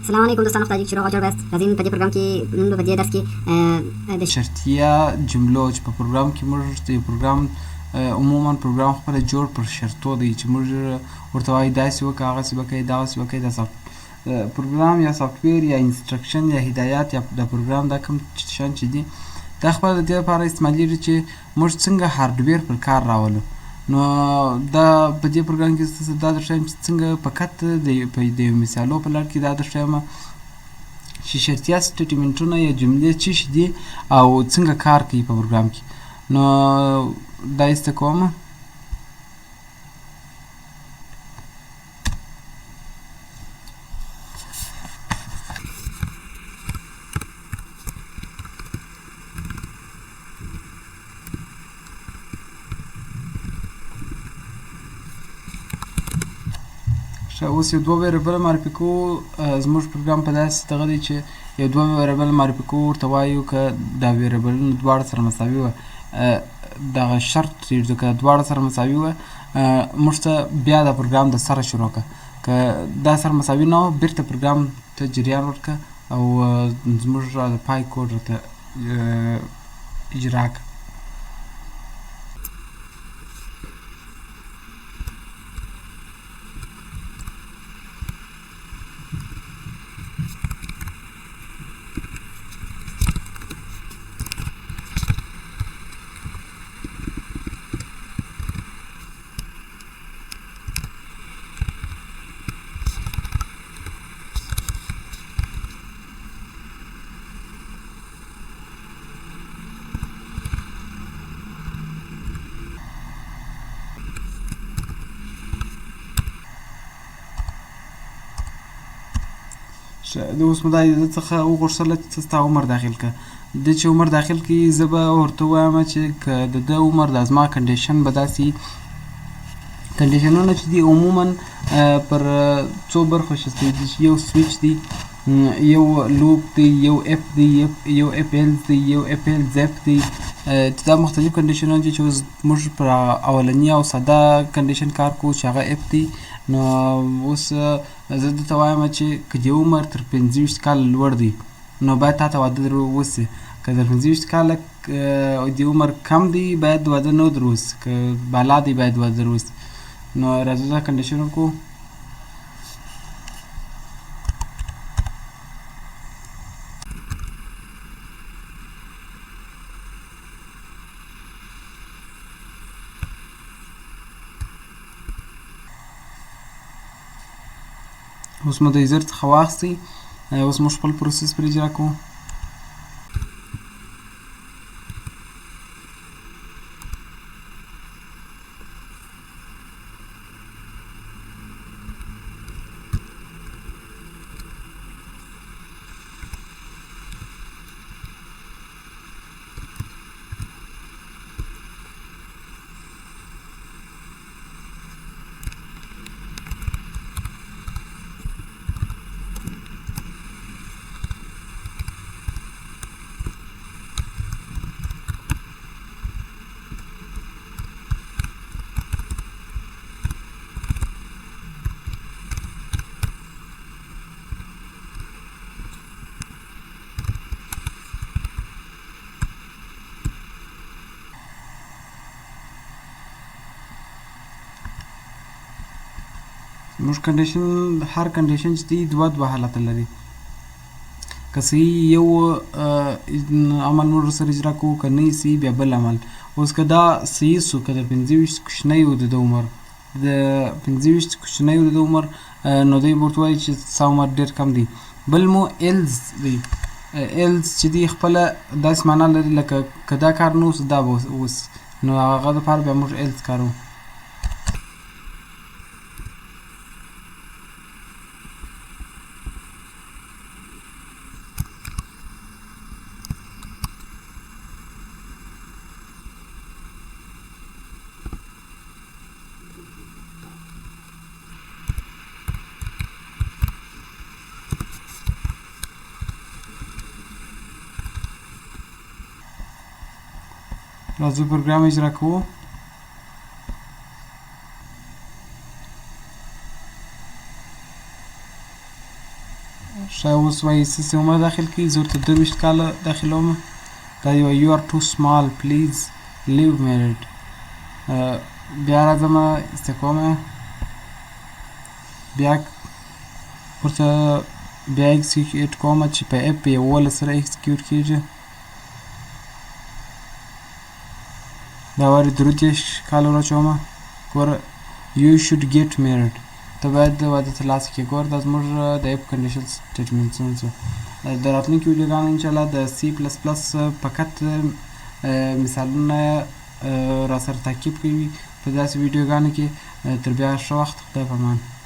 السلام علیکم دوستانو خدای دې چې روغ او جوړ یاست. راځئ نن په دې پروګرام کې نن په دې درس کې د شرطیه جملو چې په پروګرام کې موږ د پروګرام عموما پروګرام خپل جوړ پر شرطو دی چې موږ ورته وایي داسې وکړه هغسې وکړئ دغسې وکړئ دا پروګرام یا سافټویر یا انسټرکشن یا هدایات یا د پروګرام دا کوم شیان چې دي دا خپله د دې لپاره استعمالیږي چې موږ څنګه هارډویر پر کار راولو. نو دا په دې پروګرام کې دا درښایم چې څنګه فقط د یو مثالو په لړ کې دا درښایم چې شرطیه سټیټمنټونه یا جملې څه شي دي او څنګه کار کوي په پروګرام کې. نو دا ایسته کوم اوس یو دوه ویریبل معرفي کوو. زموږ پروګرام په داسې دغه دی چې یو دوه ویریبل معرفي کوو ورته وایو که دا ویریبلونه دواړه سره مساوي وه دغه شرط پرېږدو که دواړه سره مساوي وه موږ ته بیا د پروګرام د سره شروع کړه که دا سره مساوي نه وه بېرته پروګرام ته جریان ورکړه او زموږ د پای کوډ ورته اجرا کړه. د اوس مو دا د څخه وغوښتله چې ستا عمر داخل کړه. د چې عمر داخل کړي زه به ورته ووایم چې که د ده عمر دا زما کنډیشن به داسې کنډیشنونه چې دي عموما پر څو برخو ویشل دي. یو سویچ دی یو لوپ دی یو اف دی یو اف ایلز دی یو اف ایلز اف دی چې دا مختلف کنډیشنونه دي چې اوس موږ پر اولني او ساده کنډیشن کار کوو چې هغه اف دی. نو اوس زه درته وایم چې که د عمر تر 25 کاله لوړ دی نو باید تا ته واده در وسي. که تر 25 کاله د عمر کم دی باید واده نه در وسي که بالا دی باید واده در وسي. نو راځو دا کنډیشن وکړو. اوس مو د یوزر څخه واخیستی اوس موږ خپل پروسس پر اجرا کوو. موږ کنډیشن هر کنډیشن چې دی دوه حالته لري. که صحیح یو عمل موږ سره اجرا کوو که نه صحیح بیا بل عمل. اوس که دا صحیح سو که د 25 کوچنی و د عمر د 25 کوچنی و د عمر نو دوی به ورته وایي چې ستا عمر ډېر کم دی. بل مو ایلز دی. ایلز چې دی خپله داسې معنا لري لکه که دا کار نه وسو دا به وسي نو هغه دپاره بیا موږ ایلز کاروو. راځو پروګرام اجرا کوو. ښه اوس وایي څه عمر داخل کړي، زه ورته 22 کاله داخلومه. دا دی وایي you are too small please leave married. بیا راځم استکومه، بیا ورته بیا اکسیکیوټ کومه چې په اپ 11 سره اکسیکیوټ کېږي. دا واري 23 کاله ورچومه. ګوره you should get married. ته باید واده ترلاسه کړې. ګوره دا زموږ د اپ کنډیشن سټیټمنټسونه شو. د راتلونکي ویډیوګانو انشاءالله د C++ فقط مثالونه راسره تعقیب کوي په داسې ویډیوګانو کې. تر بیا ښه وخت، خدای په امان.